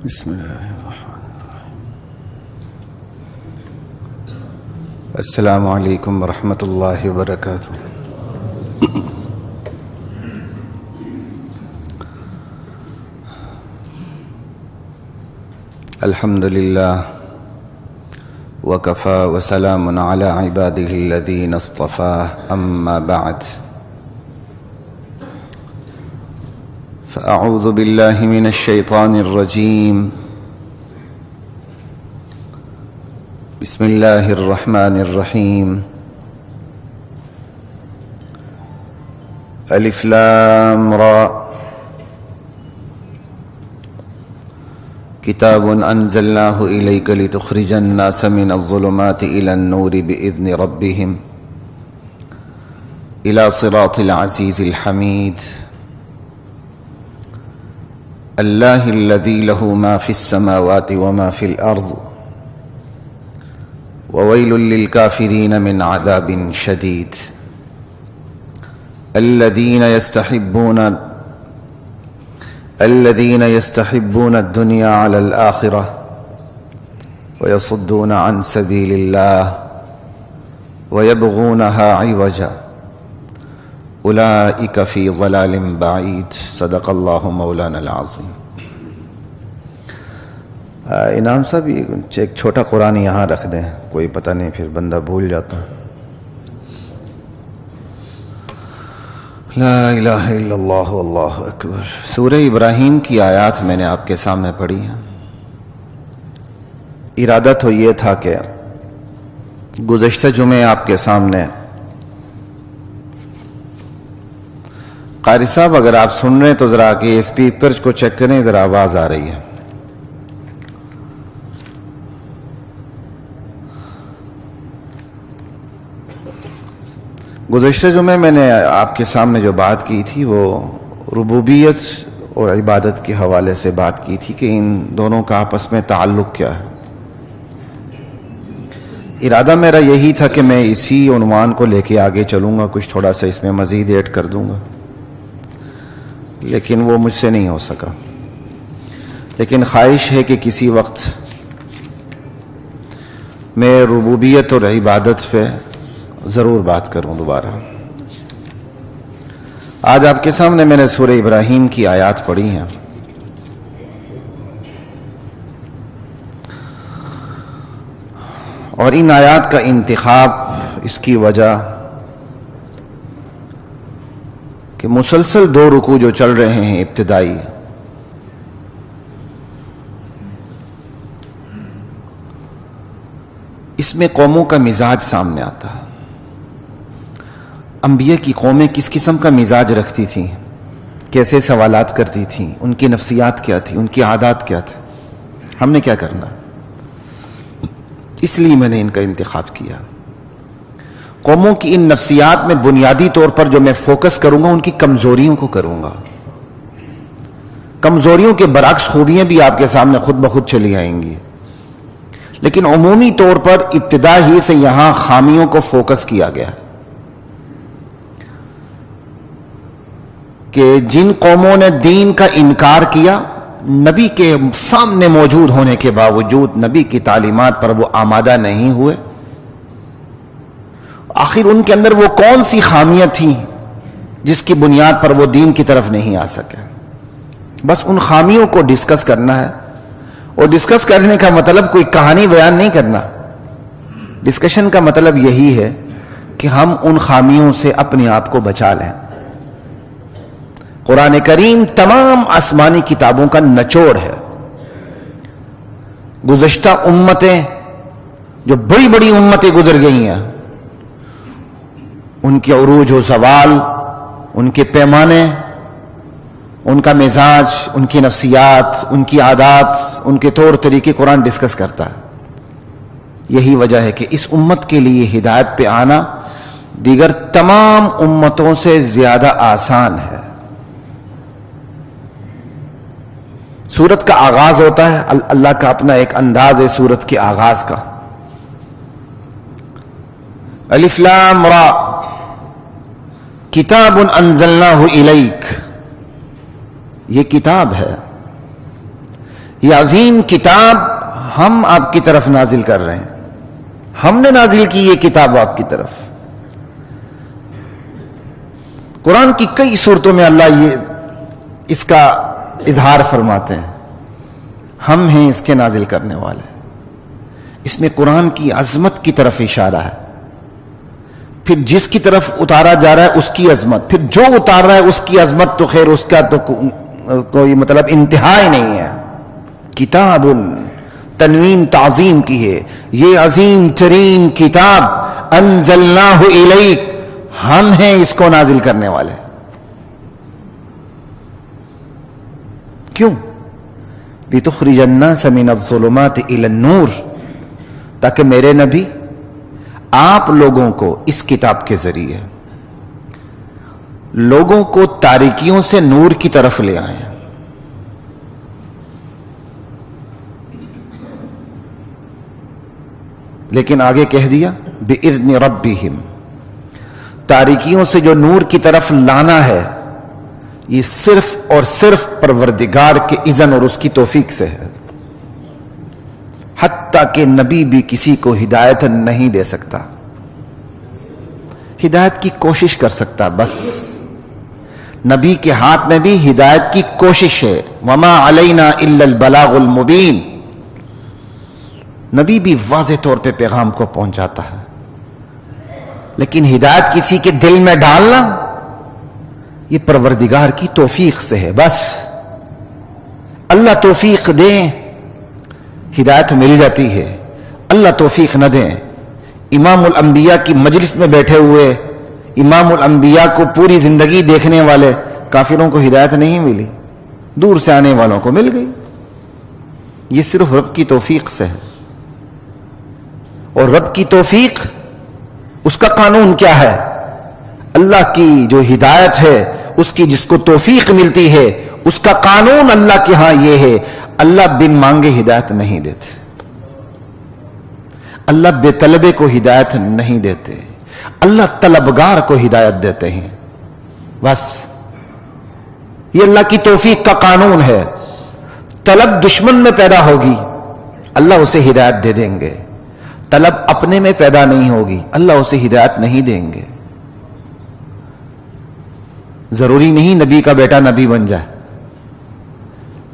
بسم اللہ الرحمن الرحیم. السلام علیکم ورحمۃ اللہ وبرکاتہ. الحمد للہ وکفى وسلام علی عباده الذین اصطفى اما بعد فأعوذ بالله من الشیطان الرجیم. بسم اللہ الرحمن الرحیم. الف لام را کتاب انزلناه الیک لتخرج الناس من الظلمات الى النور باذن ربهم الى صراط العزیز الحمید. اللہ الذی له ما فی السماوات وما فی الارض وویل للکافرین من عذاب شدید. الذین يستحبون الدنيا على الآخرة ويصدون عن سبيل الله ويبغونها عوجا أولئك في ضلال بعيد. صدق اللہ مولانا العظیم. انعام صاحب ایک چھوٹا قرآن یہاں رکھ دیں، کوئی پتہ نہیں پھر بندہ بھول جاتا. لا الہ الا اللہ واللہ اکبر. سورہ ابراہیم کی آیات میں نے آپ کے سامنے پڑھی ہیں. ارادہ تو یہ تھا کہ گزشتہ جمعے آپ کے سامنے قاری صاحب اگر آپ سن رہے ہیں تو ذرا کہ اسپیکر کو چیک کریں، ذرا آواز آ رہی ہے. گزشتہ جمعے میں نے آپ کے سامنے جو بات کی تھی وہ ربوبیت اور عبادت کے حوالے سے بات کی تھی کہ ان دونوں کا آپس میں تعلق کیا ہے. ارادہ میرا یہی تھا کہ میں اسی عنوان کو لے کے آگے چلوں گا، کچھ تھوڑا سا اس میں مزید ایڈ کر دوں گا، لیکن وہ مجھ سے نہیں ہو سکا. لیکن خواہش ہے کہ کسی وقت میں ربوبیت اور عبادت پہ ضرور بات کروں دوبارہ. آج آپ کے سامنے میں نے سورہ ابراہیم کی آیات پڑھی ہیں. اور ان آیات کا انتخاب اس کی وجہ کہ مسلسل 2 رکوع جو چل رہے ہیں ابتدائی، اس میں قوموں کا مزاج سامنے آتا ہے. انبیاء کی قومیں کس قسم کا مزاج رکھتی تھیں، کیسے سوالات کرتی تھیں، ان کی نفسیات کیا تھی، ان کی عادات کیا تھے، ہم نے کیا کرنا. اس لیے میں نے ان کا انتخاب کیا. قوموں کی ان نفسیات میں بنیادی طور پر جو میں فوکس کروں گا ان کی کمزوریوں کو کروں گا. کمزوریوں کے برعکس خوبیاں بھی آپ کے سامنے خود بخود چلی آئیں گی، لیکن عمومی طور پر ابتدا ہی سے یہاں خامیوں کو فوکس کیا گیا ہے کہ جن قوموں نے دین کا انکار کیا، نبی کے سامنے موجود ہونے کے باوجود نبی کی تعلیمات پر وہ آمادہ نہیں ہوئے. آخر ان کے اندر وہ کون سی خامیاں تھیں جس کی بنیاد پر وہ دین کی طرف نہیں آ سکے. بس ان خامیوں کو ڈسکس کرنا ہے، اور ڈسکس کرنے کا مطلب کوئی کہانی بیان نہیں کرنا. ڈسکشن کا مطلب یہی ہے کہ ہم ان خامیوں سے اپنے آپ کو بچا لیں. قرآن کریم تمام آسمانی کتابوں کا نچوڑ ہے. گزشتہ امتیں جو بڑی بڑی امتیں گزر گئی ہیں، ان کے عروج و زوال، ان کے پیمانے، ان کا مزاج، ان کی نفسیات، ان کی عادات، ان کے طور طریقے قرآن ڈسکس کرتا ہے. یہی وجہ ہے کہ اس امت کے لیے ہدایت پہ آنا دیگر تمام امتوں سے زیادہ آسان ہے. سورت کا آغاز ہوتا ہے، اللہ کا اپنا ایک انداز ہے سورت کے آغاز کا. الف لام را کتاب انزلناہ الیک. یہ کتاب ہے، یہ عظیم کتاب ہم آپ کی طرف نازل کر رہے ہیں، ہم نے نازل کی یہ کتاب آپ کی طرف. قرآن کی کئی صورتوں میں اللہ اس کا اظہار فرماتے ہیں، ہم ہیں اس کے نازل کرنے والے. اس میں قرآن کی عظمت کی طرف اشارہ ہے، پھر جس کی طرف اتارا جا رہا ہے اس کی عظمت، پھر جو اتار رہا ہے اس کی عظمت، تو خیر اس کا تو کوئی مطلب انتہا ہی نہیں ہے. کتاب تنوین تعظیم کی ہے، یہ عظیم ترین کتاب انزلناہ الیک، ہم ہیں اس کو نازل کرنے والے. کیوں؟ لتخرج الناس من الظلمات الی النور، تاکہ میرے نبی آپ لوگوں کو اس کتاب کے ذریعے لوگوں کو تاریکیوں سے نور کی طرف لے آئیں. لیکن آگے کہہ دیا بِإِذْنِ رَبِّهِمْ، تاریکیوں سے جو نور کی طرف لانا ہے یہ صرف اور صرف پروردگار کے اذن اور اس کی توفیق سے ہے. حتیٰ کہ نبی بھی کسی کو ہدایت نہیں دے سکتا، ہدایت کی کوشش کر سکتا بس. نبی کے ہاتھ میں بھی ہدایت کی کوشش ہے. وَمَا عَلَيْنَا إِلَّا الْبَلَاغُ الْمُبِينَ، نبی بھی واضح طور پہ پیغام کو پہنچاتا ہے، لیکن ہدایت کسی کے دل میں ڈالنا یہ پروردگار کی توفیق سے ہے. بس اللہ توفیق دیں ہدایت مل جاتی ہے، اللہ توفیق نہ دیں. امام الانبیاء کی مجلس میں بیٹھے ہوئے امام الانبیاء کو پوری زندگی دیکھنے والے کافروں کو ہدایت نہیں ملی، دور سے آنے والوں کو مل گئی. یہ صرف رب کی توفیق سے ہے. اور رب کی توفیق، اس کا قانون کیا ہے؟ اللہ کی جو ہدایت ہے، اس کی جس کو توفیق ملتی ہے، اس کا قانون اللہ کے ہاں یہ ہے، اللہ بن مانگے ہدایت نہیں دیتے، اللہ بے طلبے کو ہدایت نہیں دیتے، اللہ طلبگار کو ہدایت دیتے ہیں. بس یہ اللہ کی توفیق کا قانون ہے. طلب دشمن میں پیدا ہوگی، اللہ اسے ہدایت دے دیں گے. طلب اپنے میں پیدا نہیں ہوگی، اللہ اسے ہدایت نہیں دیں گے. ضروری نہیں نبی کا بیٹا نبی بن جائے،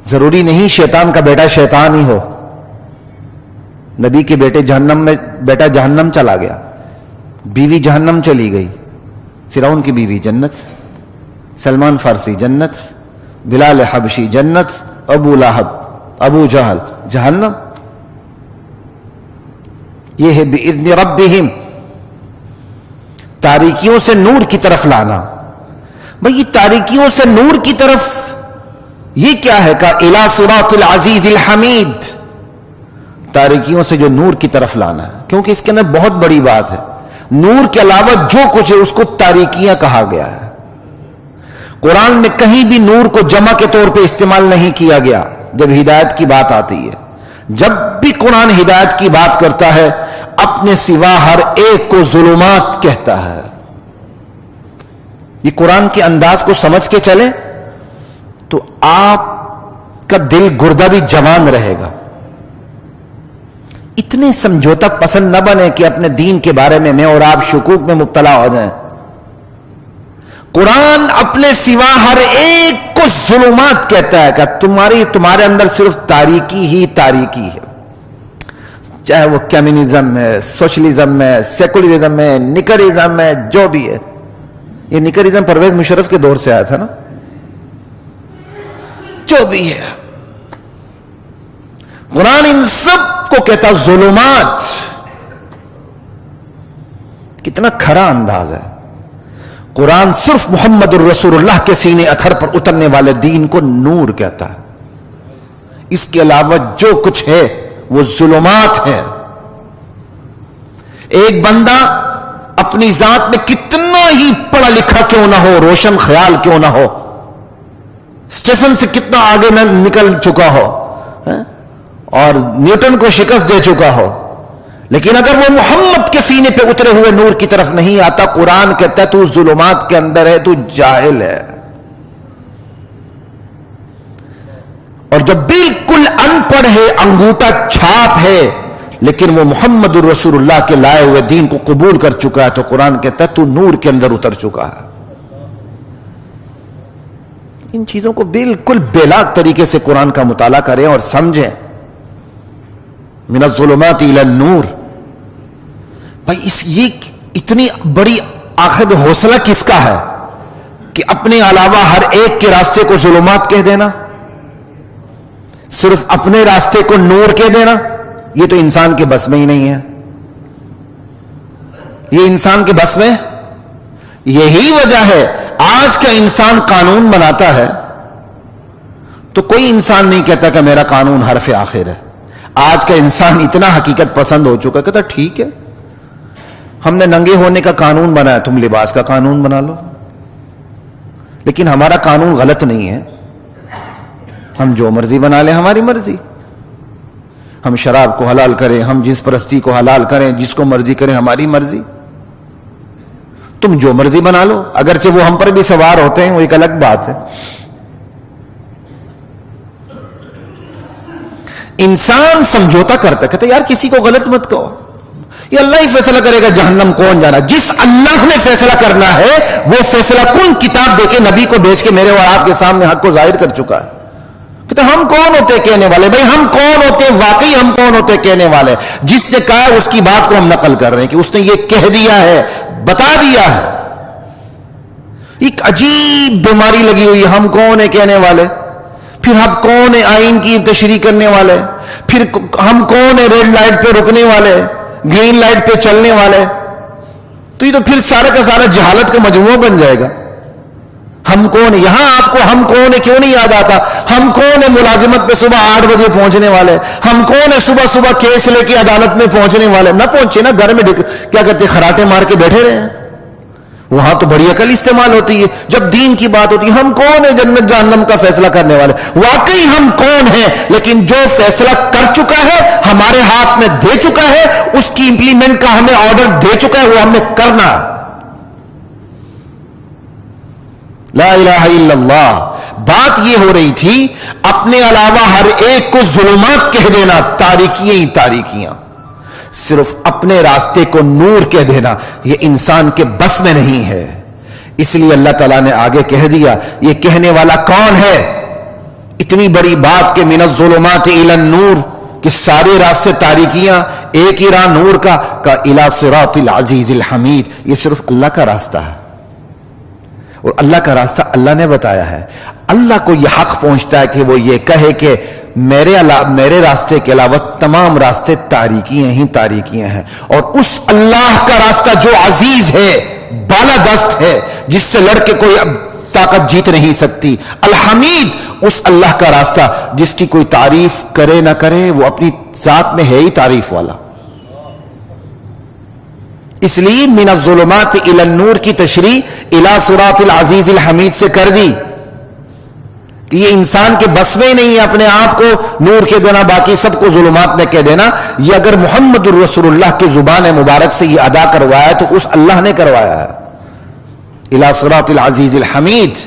ضروری نہیں شیطان کا بیٹا شیطان ہی ہو. نبی کے بیٹا جہنم چلا گیا، بیوی جہنم چلی گئی، فرعون کی بیوی جنت، سلمان فارسی جنت، بلال حبشی جنت، ابو لہب ابو جہل جہنم. یہ ہے بِإِذْنِ رَبِّهِمْ، تاریکیوں سے نور کی طرف لانا. بھئی یہ تاریکیوں سے نور کی طرف یہ کیا ہے؟ کہ اِلَى صِرَاطِ الْعَزِيزِ الْحَمِيدِ، تاریکیوں سے جو نور کی طرف لانا ہے. کیونکہ اس کے اندر بہت بڑی بات ہے. نور کے علاوہ جو کچھ ہے اس کو تاریکیاں کہا گیا ہے. قرآن میں کہیں بھی نور کو جمع کے طور پہ استعمال نہیں کیا گیا جب ہدایت کی بات آتی ہے. جب بھی قرآن ہدایت کی بات کرتا ہے اپنے سوا ہر ایک کو ظلمات کہتا ہے. یہ قرآن کے انداز کو سمجھ کے چلے تو آپ کا دل گردہ بھی جوان رہے گا. اتنے سمجھوتا پسند نہ بنے کہ اپنے دین کے بارے میں میں اور آپ شکوک میں مبتلا ہو جائیں. قرآن اپنے سوا ہر ایک کو ظلمات کہتا ہے کہ تمہارے اندر صرف تاریکی ہی تاریکی ہے. چاہے وہ کمیونزم ہے، سوشلزم ہے، سیکولرزم ہے، نکرزم ہے، جو بھی ہے. یہ نکرزم پرویز مشرف کے دور سے آیا تھا نا. جو بھی ہے قرآن ان سب کو کہتا ظلمات. کتنا کھرا انداز ہے. قرآن صرف محمد الرسول اللہ کے سینے اتھر پر اترنے والے دین کو نور کہتا ہے. اس کے علاوہ جو کچھ ہے وہ ظلمات ہے. ایک بندہ اپنی ذات میں کتنا ہی پڑھا لکھا کیوں نہ ہو، روشن خیال کیوں نہ ہو، اسٹیفن سے کتنا آگے میں نکل چکا ہو اور نیوٹن کو شکست دے چکا ہو، لیکن اگر وہ محمد کے سینے پہ اترے ہوئے نور کی طرف نہیں آتا، قرآن کہتا ہے تو ظلمات کے اندر ہے، تو جاہل ہے. اور جب بالکل ان پڑھ ہے, انگوٹھا چھاپ ہے, لیکن وہ محمد الرسول اللہ کے لائے ہوئے دین کو قبول کر چکا ہے, تو قرآن کہتا ہے تو نور کے اندر اتر چکا ہے. ان چیزوں کو بالکل بلاگ طریقے سے قرآن کا مطالعہ کریں اور سمجھیں. من الظلمات الى النور. بھائی یہ اتنی بڑی آخر حوصلہ کس کا ہے کہ اپنے علاوہ ہر ایک کے راستے کو ظلمات کہہ دینا, صرف اپنے راستے کو نور کہہ دینا. یہ تو انسان کے بس میں ہی نہیں ہے. یہ انسان کے بس میں, یہی وجہ ہے آج کا انسان قانون بناتا ہے تو کوئی انسان نہیں کہتا کہ میرا قانون حرف آخر ہے. آج کا انسان اتنا حقیقت پسند ہو چکا, کہتا ٹھیک ہے ہم نے ننگے ہونے کا قانون بنایا, تم لباس کا قانون بنا لو, لیکن ہمارا قانون غلط نہیں ہے. ہم جو مرضی بنا لیں, ہماری مرضی. ہم شراب کو حلال کریں, ہم جنس پرستی کو حلال کریں, جس کو مرضی کریں, ہماری مرضی. تم جو مرضی بنا لو, اگرچہ وہ ہم پر بھی سوار ہوتے ہیں, وہ ایک الگ بات ہے. انسان سمجھوتا کرتا, کہتا یار کسی کو غلط مت کہو, یہ اللہ ہی فیصلہ کرے گا جہنم کون جانا. جس اللہ نے فیصلہ کرنا ہے وہ فیصلہ کن کتاب دے کے نبی کو بھیج کے میرے اور آپ کے سامنے حق کو ظاہر کر چکا ہے. کہتے ہم کون ہوتے کہنے والے؟ بھائی ہم کون ہوتے, واقعی ہم کون ہوتے کہنے والے؟ جس نے کہا اس کی بات کو ہم نقل کر رہے ہیں کہ اس نے یہ کہہ دیا ہے, بتا دیا ہے. ایک عجیب بیماری لگی ہوئی ہے, ہم کون ہیں کہنے والے, پھر ہم کون ہیں آئین کی تشریح کرنے والے, پھر ہم کون ہیں ریڈ لائٹ پہ رکنے والے, گرین لائٹ پہ چلنے والے. تو یہ تو پھر سارا کا سارا جہالت کا مجموعہ بن جائے گا. ہم کون ہیں؟ یہاں آپ کو ہم کون ہیں کیوں نہیں یاد آتا؟ ہم کون ہیں ملازمت پہ صبح 8 بجے پہنچنے والے؟ ہم کون ہیں صبح صبح کیس لے کے عدالت میں پہنچنے والے؟ نہ پہنچے نا, گھر میں کیا کہتے خراٹے مار کے بیٹھے رہے ہیں. وہاں تو بڑی عقل استعمال ہوتی ہے. جب دین کی بات ہوتی ہے, ہم کون ہیں جنت جہنم کا فیصلہ کرنے والے؟ واقعی ہم کون ہیں, لیکن جو فیصلہ کر چکا ہے, ہمارے ہاتھ میں دے چکا ہے, اس کی امپلیمنٹ کا ہمیں آرڈر دے چکا ہے, وہ ہم نے کرنا. لا الہ الا اللہ. بات یہ ہو رہی تھی اپنے علاوہ ہر ایک کو ظلمات کہہ دینا, تاریکیاں ہی تاریکیاں. صرف اپنے راستے کو نور کہہ دینا یہ انسان کے بس میں نہیں ہے. اس لیے اللہ تعالیٰ نے آگے کہہ دیا, یہ کہنے والا کون ہے؟ اتنی بڑی بات کہ من الظلمات الی النور, کہ سارے راستے تاریکیاں, ایک ہی راہ نور کا الی صراط العزیز الحمید. یہ صرف اللہ کا راستہ ہے, اور اللہ کا راستہ اللہ نے بتایا ہے. اللہ کو یہ حق پہنچتا ہے کہ وہ یہ کہے کہ میرے راستے کے علاوہ تمام راستے تاریکیاں ہی تاریکیاں ہیں, اور اس اللہ کا راستہ جو عزیز ہے, بالادست ہے, جس سے لڑ کے کوئی طاقت جیت نہیں سکتی, الحمید اس اللہ کا راستہ جس کی کوئی تعریف کرے نہ کرے وہ اپنی ذات میں ہے ہی تعریف والا. اس لیے من الظلمات الی النور کی تشریح الی صراط العزیز الحمید سے کر دی کہ یہ انسان کے بس میں نہیں ہے اپنے آپ کو نور کہہ دینا, باقی سب کو ظلمات میں کہہ دینا. یہ اگر محمد الرسول اللہ کی زبان مبارک سے یہ ادا کروایا ہے تو اس اللہ نے کروایا ہے. الی صراط العزیز الحمید,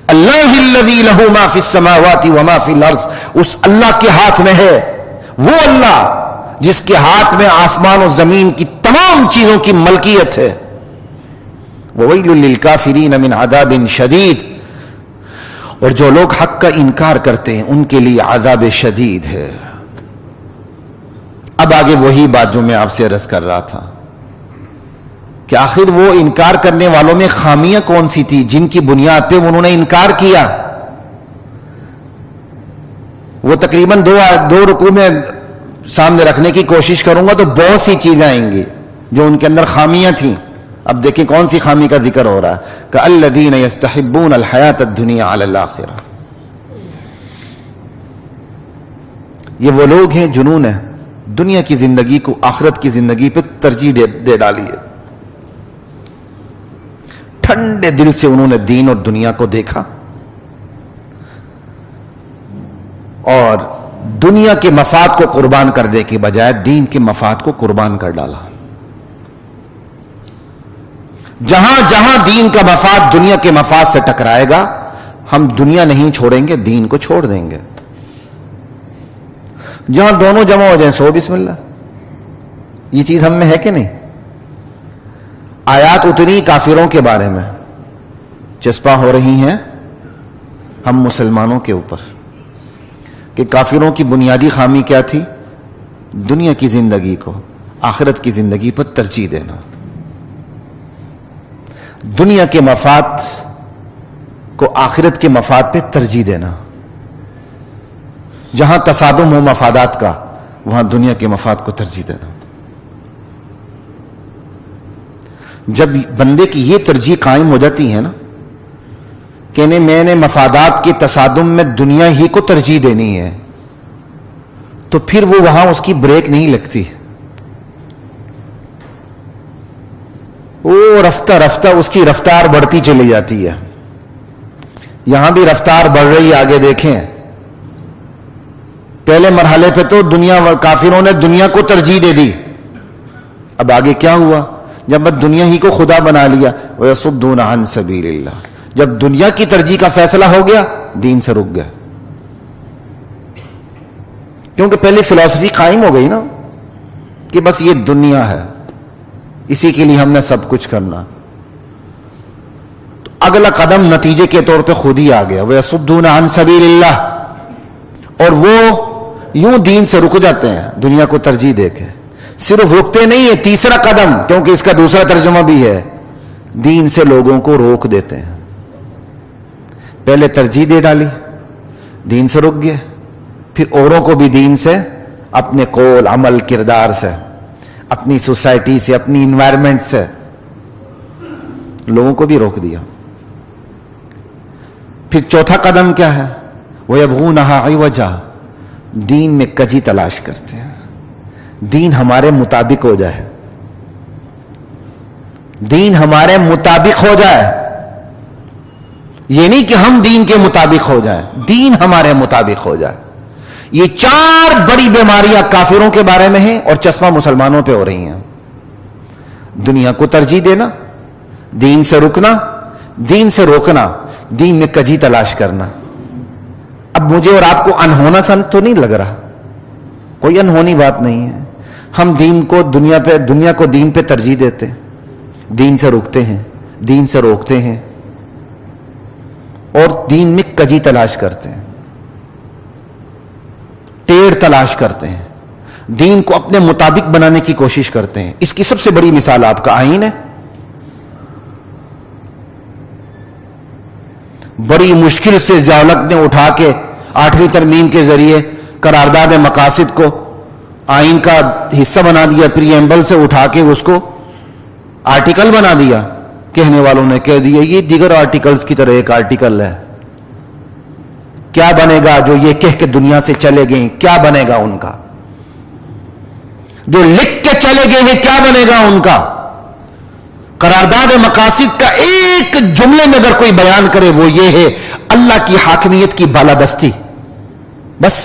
اللہ الذی لہ ما فی السماوات وما فی الارض. اس اللہ کے ہاتھ میں ہے, وہ اللہ جس کے ہاتھ میں آسمان و زمین کی تمام چیزوں کی ملکیت ہے. وویل للکافرین من عذاب شدید, اور جو لوگ حق کا انکار کرتے ہیں ان کے لیے عذاب شدید ہے. اب آگے وہی بات جو میں آپ سے عرض کر رہا تھا کہ آخر وہ انکار کرنے والوں میں خامیاں کون سی تھی جن کی بنیاد پہ انہوں نے انکار کیا. وہ تقریباً دو رکوع میں سامنے رکھنے کی کوشش کروں گا تو بہت سی چیزیں آئیں گی جو ان کے اندر خامیاں تھیں. اب دیکھیں کون سی خامی کا ذکر ہو رہا ہے کہ الذین یستحبون الحیات الدنیا علی الآخرہ. یہ وہ لوگ ہیں جنہوں نے دنیا کی زندگی کو آخرت کی زندگی پہ ترجیح دے ڈالی ہے. ٹھنڈے دل سے انہوں نے دین اور دنیا کو دیکھا اور دنیا کے مفاد کو قربان کرنے کے بجائے دین کے مفاد کو قربان کر ڈالا. جہاں جہاں دین کا مفاد دنیا کے مفاد سے ٹکرائے گا ہم دنیا نہیں چھوڑیں گے, دین کو چھوڑ دیں گے. جہاں دونوں جمع ہو جائیں سو بسم اللہ. یہ چیز ہم میں ہے کہ نہیں؟ آیات اتنی کافروں کے بارے میں چسپاں ہو رہی ہیں ہم مسلمانوں کے اوپر کہ کافروں کی بنیادی خامی کیا تھی؟ دنیا کی زندگی کو آخرت کی زندگی پر ترجیح دینا، دنیا کے مفاد کو آخرت کے مفاد پہ ترجیح دینا. جہاں تصادم ہو مفادات کا وہاں دنیا کے مفاد کو ترجیح دینا. جب بندے کی یہ ترجیح قائم ہو جاتی ہے نا کہ میں نے مفادات کے تصادم میں دنیا ہی کو ترجیح دینی ہے، تو پھر وہ وہاں اس کی بریک نہیں لگتی. وہ رفتہ رفتہ اس کی رفتار بڑھتی چلی جاتی ہے. یہاں بھی رفتار بڑھ رہی ہے. آگے دیکھیں، پہلے مرحلے پہ تو کافروں نے دنیا کو ترجیح دے دی. اب آگے کیا ہوا؟ جب دنیا ہی کو خدا بنا لیا. وَيَصُدُّونَ عَن سَبِيلِ اللَّهِ، جب دنیا کی ترجیح کا فیصلہ ہو گیا دین سے رک گیا. کیونکہ پہلے فلسفی قائم ہو گئی نا کہ بس یہ دنیا ہے، اسی کے لیے ہم نے سب کچھ کرنا. تو اگلا قدم نتیجے کے طور پہ خود ہی آ گیا. وَيَصُدُّونَ عَن سَبِيلِ اللَّهِ، اور وہ یوں دین سے رک جاتے ہیں دنیا کو ترجیح دے کے. صرف رکتے نہیں ہے، تیسرا قدم، کیونکہ اس کا دوسرا ترجمہ بھی ہے، دین سے لوگوں کو روک دیتے ہیں. پہلے ترجیح دے ڈالی، دین سے رک گئے، پھر اوروں کو بھی دین سے، اپنے قول عمل کردار سے، اپنی سوسائٹی سے، اپنی انوائرمنٹ سے لوگوں کو بھی روک دیا. پھر چوتھا قدم کیا ہے؟ وَيَبْغُونَهَا عِوَجًا، دین میں کجی تلاش کرتے ہیں. دین ہمارے مطابق ہو جائے، دین ہمارے مطابق ہو جائے. یہ نہیں کہ ہم دین کے مطابق ہو جائیں، دین ہمارے مطابق ہو جائے. یہ چار بڑی بیماریاں کافروں کے بارے میں ہیں اور چشمہ مسلمانوں پہ ہو رہی ہیں. دنیا کو ترجیح دینا، دین سے رکنا، دین سے روکنا، دین میں کجی تلاش کرنا. اب مجھے اور آپ کو انہونا سن تو نہیں لگ رہا، کوئی انہونی بات نہیں ہے. ہم دین کو دنیا کو دین پہ ترجیح دیتے ہیں، دین سے رکتے ہیں، دین سے روکتے ہیں اور دین میں کجی تلاش کرتے ہیں، ٹیڑھ تلاش کرتے ہیں، دین کو اپنے مطابق بنانے کی کوشش کرتے ہیں. اس کی سب سے بڑی مثال آپ کا آئین ہے. بڑی مشکل سے ضیاءالحق نے اٹھا کے 8ویں ترمیم کے ذریعے قرارداد مقاصد کو آئین کا حصہ بنا دیا، پریمبل سے اٹھا کے اس کو آرٹیکل بنا دیا. کہنے والوں نے کہہ دیا یہ دیگر آرٹیکلز کی طرح ایک آرٹیکل ہے. کیا بنے گا جو یہ کہہ کے دنیا سے چلے گئے؟ کیا بنے گا ان کا؟ جو لکھ کے چلے گئے ہیں کیا بنے گا ان کا؟ قرارداد مقاصد کا ایک جملے میں اگر کوئی بیان کرے وہ یہ ہے اللہ کی حاکمیت کی بالادستی. بس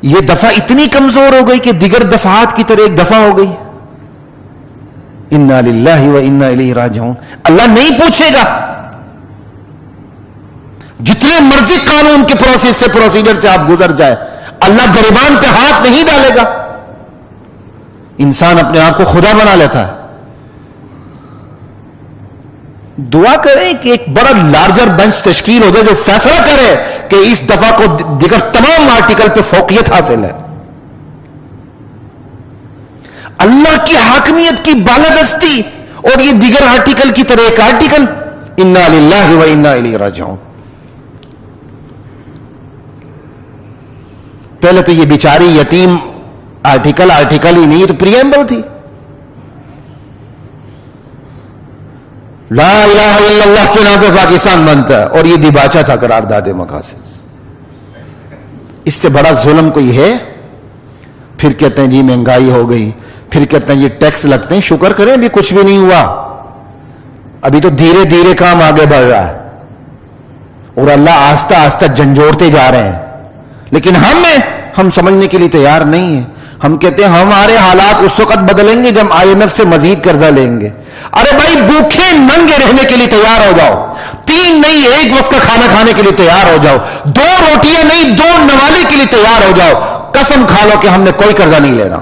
یہ دفعہ اتنی کمزور ہو گئی کہ دیگر دفعات کی طرح ایک دفعہ ہو گئی. انا للہ و انا الیہ راجعون. اللہ نہیں پوچھے گا، جتنے مرضی قانون کے پروسیس سے پروسیجر سے آپ گزر جائے اللہ گریبان پہ ہاتھ نہیں ڈالے گا. انسان اپنے آپ کو خدا بنا لیتا ہے. دعا کریں کہ ایک بڑا لارجر بینچ تشکیل ہو جائے جو فیصلہ کرے کہ اس دفعہ کو دیگر تمام آرٹیکل پہ فوقیت حاصل ہے. اللہ کی حاکمیت کی بالادستی اور یہ دیگر آرٹیکل کی طرح ایک آرٹیکل. انا للہ و انا الیہ راجعون. پہلے تو یہ بیچاری یتیم آرٹیکل ہی نہیں، تو پریمبل تھی. لا الہ الا اللہ کے نام پہ پاکستان بنتا ہے اور یہ دیباچہ تھا قرارداد مقاصد. اس سے بڑا ظلم کوئی ہے؟ پھر کہتے ہیں جی مہنگائی ہو گئی، پھر کہتے ہیں یہ ٹیکس لگتے ہیں. شکر کریں ابھی کچھ بھی نہیں ہوا، ابھی تو دھیرے دھیرے کام آگے بڑھ رہا ہے اور اللہ آہستہ آہستہ جھنجھوڑتے جا رہے ہیں. لیکن ہم سمجھنے کے لیے تیار نہیں ہیں. ہم کہتے ہیں ہمارے حالات اس وقت بدلیں گے جب IMF سے مزید قرضہ لیں گے. ارے بھائی بھوکے ننگے رہنے کے لیے تیار ہو جاؤ. تین نہیں ایک وقت کا کھانا کھانے کے لیے تیار ہو جاؤ, دو روٹیاں نہیں دو نوالے کے لیے تیار ہو جاؤ, قسم کھا لو کہ ہم نے کوئی قرضہ نہیں لینا,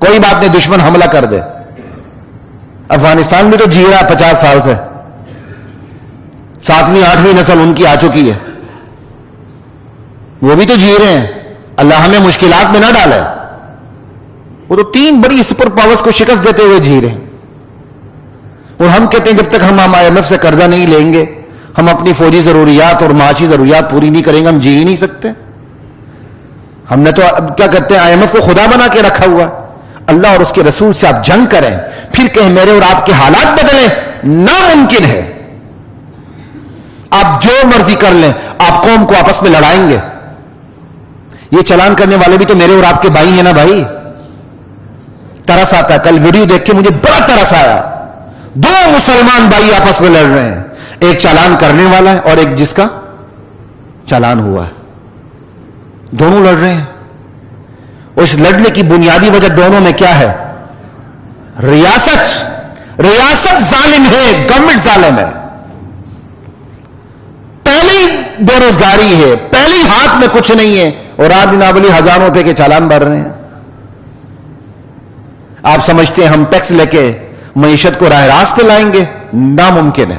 کوئی بات نہیں دشمن حملہ کر دے. افغانستان بھی تو جی رہا 50 سال سے, 7ویں 8ویں نسل ان کی آ چکی ہے, وہ بھی تو جی رہے ہیں, اللہ ہمیں مشکلات میں نہ ڈالے. وہ تو 3 بڑی سپر پاورز کو شکست دیتے ہوئے جی رہے ہیں, اور ہم کہتے ہیں جب تک ہم IMF سے قرضہ نہیں لیں گے, ہم اپنی فوجی ضروریات اور معاشی ضروریات پوری نہیں کریں گے, ہم جی ہی نہیں سکتے. ہم نے تو کیا کہتے ہیں IMF کو خدا بنا کے رکھا ہوا. اللہ اور اس کے رسول سے آپ جنگ کریں پھر کہیں میرے اور آپ کے حالات بدلیں, ناممکن ہے. آپ جو مرضی کر لیں, آپ قوم کو آپس میں لڑائیں گے. یہ چلان کرنے والے بھی تو میرے اور آپ کے بھائی ہیں نا بھائی. ترس آتا ہے, کل ویڈیو دیکھ کے مجھے بڑا ترس آیا, 2 مسلمان بھائی آپس میں لڑ رہے ہیں, ایک چالان کرنے والا ہے اور ایک جس کا چالان ہوا ہے, دونوں لڑ رہے ہیں. اس لڑنے کی بنیادی وجہ دونوں میں کیا ہے؟ ریاست. ریاست ظالم ہے, گورنمنٹ ظالم ہے. پہلی بے روزگاری ہے, پہلی ہاتھ میں کچھ نہیں ہے, اور آپ جناب علی ہزاروں روپے کے چالان بھر رہے ہیں. آپ سمجھتے ہیں ہم ٹیکس لے کے معیشت کو راہ راست پہ لائیں گے؟ ناممکن ہے,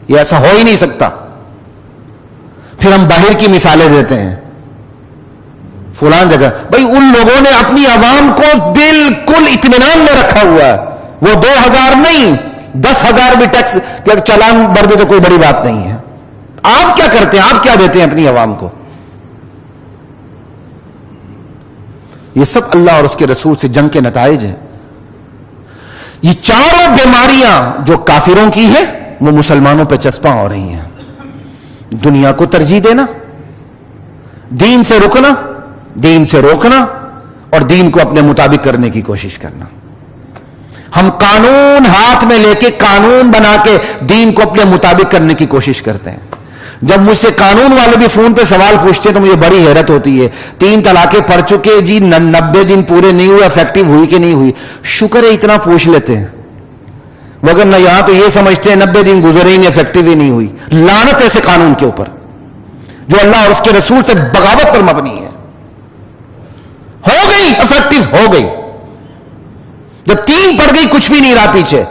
یہ ایسا ہو ہی نہیں سکتا. پھر ہم باہر کی مثالیں دیتے ہیں, فلان جگہ. بھائی ان لوگوں نے اپنی عوام کو بالکل اطمینان میں رکھا ہوا ہے, وہ 2000 نہیں 10,000 بھی ٹیکس چالان بھر دے تو کوئی بڑی بات نہیں ہے. آپ کیا کرتے ہیں, آپ کیا دیتے ہیں اپنی عوام کو؟ یہ سب اللہ اور اس کے رسول سے جنگ کے نتائج ہیں. یہ چاروں بیماریاں جو کافروں کی ہیں وہ مسلمانوں پہ چسپاں ہو رہی ہیں. دنیا کو ترجیح دینا, دین سے رکنا, دین سے روکنا, اور دین کو اپنے مطابق کرنے کی کوشش کرنا. ہم قانون ہاتھ میں لے کے قانون بنا کے دین کو اپنے مطابق کرنے کی کوشش کرتے ہیں. جب مجھ سے قانون والے بھی فون پہ سوال پوچھتے ہیں تو مجھے بڑی حیرت ہوتی ہے. 3 طلاقیں پڑ چکے جی, 90 دن پورے نہیں ہوئے, افیکٹو ہوئی کہ نہیں ہوئی. شکر ہے اتنا پوچھ لیتے ہیں, وگرنہ یہاں تو یہ سمجھتے ہیں 90 دن گزرے ہی نہیں, افیکٹو ہی نہیں ہوئی. لعنت ایسے قانون کے اوپر جو اللہ اور اس کے رسول سے بغاوت پر مبنی ہے. ہو گئی افیکٹو ہو گئی, جب 3 پڑ گئی کچھ بھی نہیں رہا پیچھے.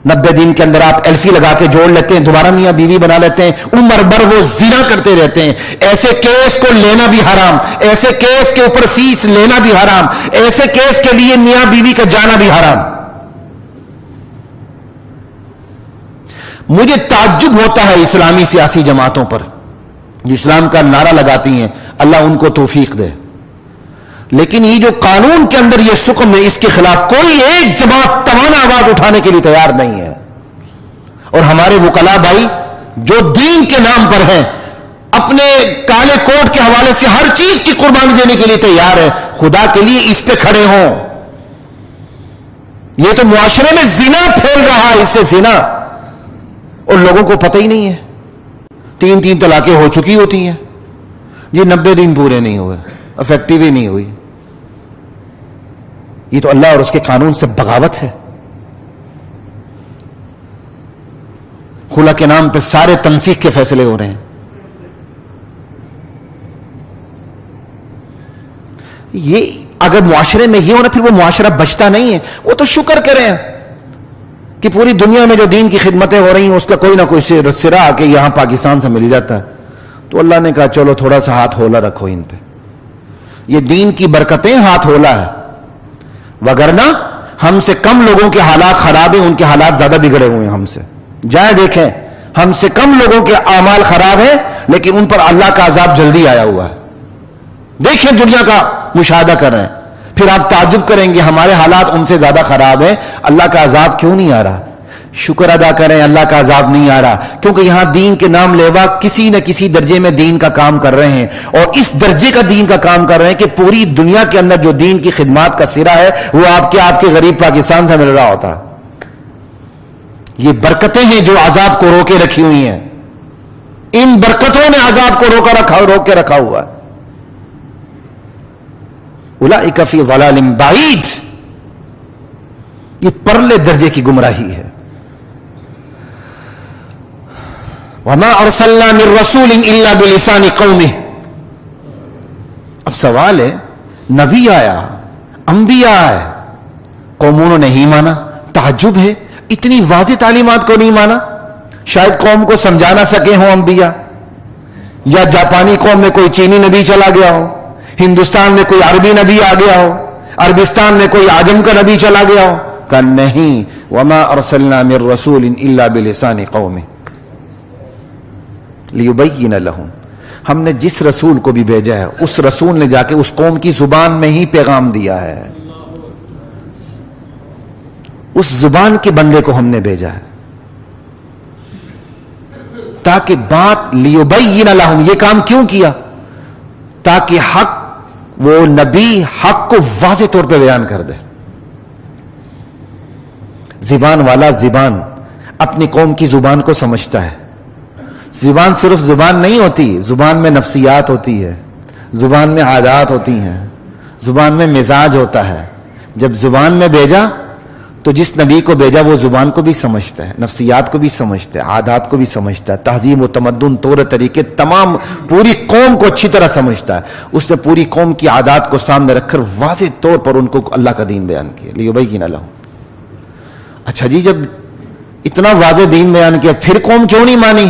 90 دن کے اندر آپ ایلفی لگا کے جوڑ لیتے ہیں, دوبارہ میاں بیوی بنا لیتے ہیں, عمر بھر وہ زنا کرتے رہتے ہیں. ایسے کیس کو لینا بھی حرام, ایسے کیس کے اوپر فیس لینا بھی حرام, ایسے کیس کے لیے میاں بیوی کا جانا بھی حرام. مجھے تعجب ہوتا ہے اسلامی سیاسی جماعتوں پر جو اسلام کا نعرہ لگاتی ہیں, اللہ ان کو توفیق دے, لیکن یہ جو قانون کے اندر یہ سکم ہے, اس کے خلاف کوئی ایک جماعت توانا آواز اٹھانے کے لیے تیار نہیں ہے. اور ہمارے وکلاء بھائی جو دین کے نام پر ہیں, اپنے کالے کوٹ کے حوالے سے ہر چیز کی قربانی دینے کے لیے تیار ہے, خدا کے لیے اس پہ کھڑے ہوں. یہ تو معاشرے میں زنا پھیل رہا ہے, اس سے زنا, اور لوگوں کو پتہ ہی نہیں ہے. 3 طلاقیں ہو چکی ہوتی ہیں یہ 90 دن پورے نہیں ہوئے, افیکٹو ہی نہیں ہوئی. یہ تو اللہ اور اس کے قانون سے بغاوت ہے. خلا کے نام پہ سارے تنسیخ کے فیصلے ہو رہے ہیں. یہ اگر معاشرے میں یہ ہونا, پھر وہ معاشرہ بچتا نہیں ہے. وہ تو شکر کریں کہ پوری دنیا میں جو دین کی خدمتیں ہو رہی ہیں اس کا کوئی نہ کوئی سرا آ کے یہاں پاکستان سے مل جاتا ہے. تو اللہ نے کہا چلو تھوڑا سا ہاتھ ہولا رکھو ان پہ. یہ دین کی برکتیں ہاتھ ہولا ہے, وگرنہ ہم سے کم لوگوں کے حالات خراب ہیں, ان کے حالات زیادہ بگڑے ہوئے ہیں ہم سے. جائے دیکھیں, ہم سے کم لوگوں کے اعمال خراب ہیں لیکن ان پر اللہ کا عذاب جلدی آیا ہوا ہے. دیکھیں دنیا کا مشاہدہ کر رہے ہیں, پھر آپ تعجب کریں گے ہمارے حالات ان سے زیادہ خراب ہیں, اللہ کا عذاب کیوں نہیں آ رہا؟ شکر ادا کریں اللہ کا عذاب نہیں آ رہا, کیونکہ یہاں دین کے نام لیوا کسی نہ کسی درجے میں دین کا کام کر رہے ہیں, اور اس درجے کا دین کا کام کر رہے ہیں کہ پوری دنیا کے اندر جو دین کی خدمات کا سرا ہے وہ آپ کے غریب پاکستان سے مل رہا ہوتا. یہ برکتیں ہیں جو عذاب کو روکے رکھی ہوئی ہیں. ان برکتوں نے عذاب کو روک کے رکھا ہوا ہے. اولئک فی ضلال بعید, یہ پرلے درجے کی گمراہی ہے. وما ارسلنا من رسول الا بلسان قومه. اب سوال ہے، نبی آیا، انبیاء آئے، قوموں نے نہیں مانا. تعجب ہے، اتنی واضح تعلیمات کو نہیں مانا. شاید قوم کو سمجھا نہ سکے ہوں انبیاء، یا جاپانی قوم میں کوئی چینی نبی چلا گیا ہو، ہندوستان میں کوئی عربی نبی آ گیا ہو، عربستان میں کوئی عجم کا نبی چلا گیا ہو. کہ نہیں، وما ارسلنا من رسول الا بلسان قومه لیبین لهم. ہم نے جس رسول کو بھی بھیجا ہے اس رسول نے جا کے اس قوم کی زبان میں ہی پیغام دیا ہے. اس زبان کے بندے کو ہم نے بھیجا ہے تاکہ بات لیبین لهم. یہ کام کیوں کیا؟ تاکہ حق، وہ نبی حق کو واضح طور پہ بیان کر دے. زبان والا زبان اپنی قوم کی زبان کو سمجھتا ہے. زبان صرف زبان نہیں ہوتی، زبان میں نفسیات ہوتی ہے، زبان میں عادات ہوتی ہیں، زبان میں مزاج ہوتا ہے. جب زبان میں بھیجا تو جس نبی کو بھیجا وہ زبان کو بھی سمجھتا ہے، نفسیات کو بھی سمجھتا ہے، عادات کو بھی سمجھتا ہے، تہذیب و تمدن، طور طریقے، تمام پوری قوم کو اچھی طرح سمجھتا ہے. اس نے پوری قوم کی عادات کو سامنے رکھ کر واضح طور پر ان کو اللہ کا دین بیان کیا. لیبین لهم. اچھا جی، جب اتنا واضح دین بیان کیا پھر قوم کیوں نہیں مانی؟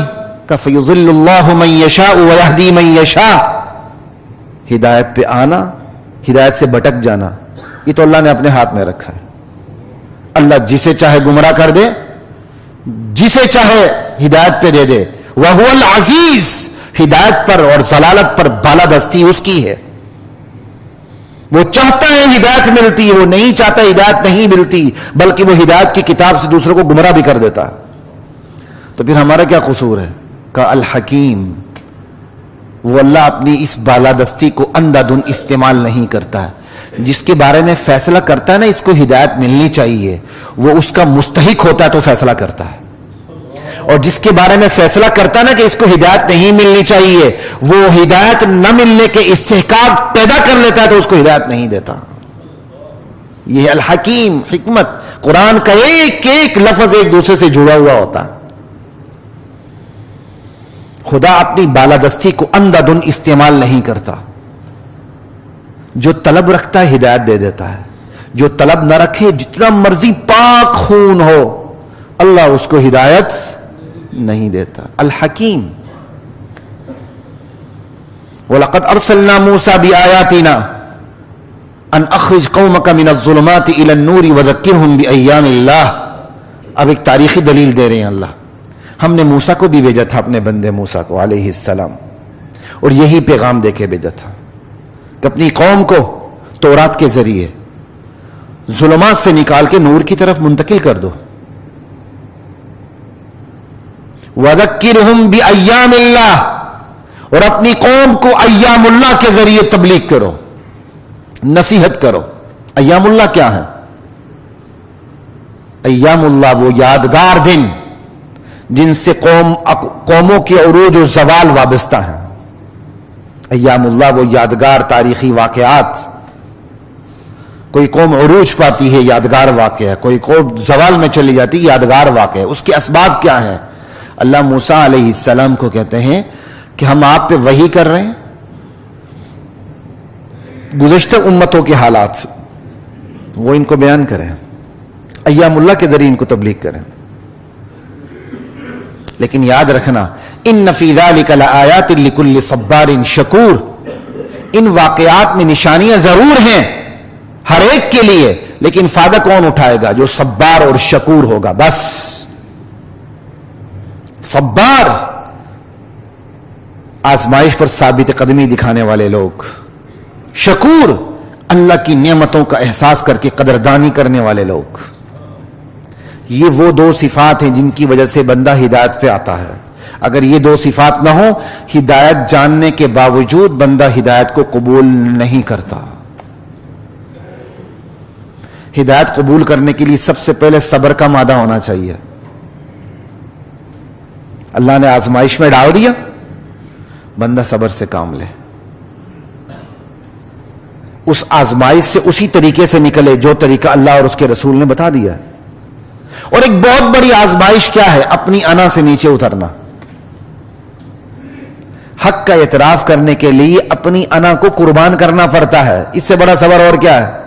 کہ فیضل اللہ من یشاء ویہدی من یشاء. ہدایت پہ آنا، ہدایت سے بھٹک جانا، یہ تو اللہ نے اپنے ہاتھ میں رکھا ہے. اللہ جسے چاہے گمراہ کر دے، جسے چاہے ہدایت پہ دے دے. وَهُوَ الْعَزِيزُ. ہدایت پر اور ضلالت پر بالادستی اس کی ہے. وہ چاہتا ہے ہدایت ملتی، وہ نہیں چاہتا ہدایت نہیں ملتی، بلکہ وہ ہدایت کی کتاب سے دوسروں کو گمراہ بھی کر دیتا. تو پھر ہمارا کیا قصور ہے؟ کہ الحکیم، وہ اللہ اپنی اس بالادستی کو اندھا دھن استعمال نہیں کرتا ہے. جس کے بارے میں فیصلہ کرتا ہے نا اس کو ہدایت ملنی چاہیے، وہ اس کا مستحق ہوتا ہے تو فیصلہ کرتا ہے. اور جس کے بارے میں فیصلہ کرتا ہے نا کہ اس کو ہدایت نہیں ملنی چاہیے، وہ ہدایت نہ ملنے کے استحقاق پیدا کر لیتا ہے تو اس کو ہدایت نہیں دیتا. یہ الحکیم، حکمت. قرآن کا ایک ایک لفظ ایک دوسرے سے جڑا ہوا ہوتا ہے. خدا اپنی بالادستی کو اندھا دھن استعمال نہیں کرتا. جو طلب رکھتا ہے ہدایت دے دیتا ہے، جو طلب نہ رکھے جتنا مرضی پاک خون ہو اللہ اس کو ہدایت نہیں دیتا. الحکیم. وَلَقَدْ أَرْسَلْنَا مُوسَى بِآيَاتِنَا أَنْ أَخْرِجْ قَوْمَكَ مِنَ الظُّلُمَاتِ إِلَى النُّورِ وَذَكِّرْهُمْ بِأَيَّامِ اللَّهِ. اب ایک تاریخی دلیل دے رہے ہیں اللہ. ہم نے موسیٰ کو بھی بھیجا تھا، اپنے بندے موسیٰ کو علیہ السلام، اور یہی پیغام دے کے بھیجا تھا کہ اپنی قوم کو تورات کے ذریعے ظلمات سے نکال کے نور کی طرف منتقل کر دو. وَذَكِّرْهُمْ بِأَيَّامِ اللَّهِ. اور اپنی قوم کو ایام اللہ کے ذریعے تبلیغ کرو، نصیحت کرو. ایام اللہ کیا ہے؟ ایام اللہ وہ یادگار دن جن سے قوموں کے عروج و زوال وابستہ ہیں. ایام اللہ وہ یادگار تاریخی واقعات. کوئی قوم عروج پاتی ہے، یادگار واقعہ ہے. کوئی قوم زوال میں چلی جاتی ہے، یادگار واقعہ ہے. اس کے اسباب کیا ہیں؟ اللہ موسیٰ علیہ السلام کو کہتے ہیں کہ ہم آپ پہ وحی کر رہے ہیں، گزشتہ امتوں کے حالات وہ ان کو بیان کریں، ایام اللہ کے ذریعے ان کو تبلیغ کریں. لیکن یاد رکھنا، ان فی ذلک لآیات لکل صبار شکور. ان واقعات میں نشانیاں ضرور ہیں ہر ایک کے لیے، لیکن فائدہ کون اٹھائے گا؟ جو صبار اور شکور ہوگا. بس صبار، آزمائش پر ثابت قدمی دکھانے والے لوگ. شکور، اللہ کی نعمتوں کا احساس کر کے قدردانی کرنے والے لوگ. یہ وہ دو صفات ہیں جن کی وجہ سے بندہ ہدایت پہ آتا ہے. اگر یہ دو صفات نہ ہو، ہدایت جاننے کے باوجود بندہ ہدایت کو قبول نہیں کرتا. ہدایت قبول کرنے کے لیے سب سے پہلے صبر کا مادہ ہونا چاہیے. اللہ نے آزمائش میں ڈال دیا، بندہ صبر سے کام لے، اس آزمائش سے اسی طریقے سے نکلے جو طریقہ اللہ اور اس کے رسول نے بتا دیا ہے. اور ایک بہت بڑی آزمائش کیا ہے؟ اپنی انا سے نیچے اترنا. حق کا اعتراف کرنے کے لیے اپنی انا کو قربان کرنا پڑتا ہے. اس سے بڑا صبر اور کیا ہے؟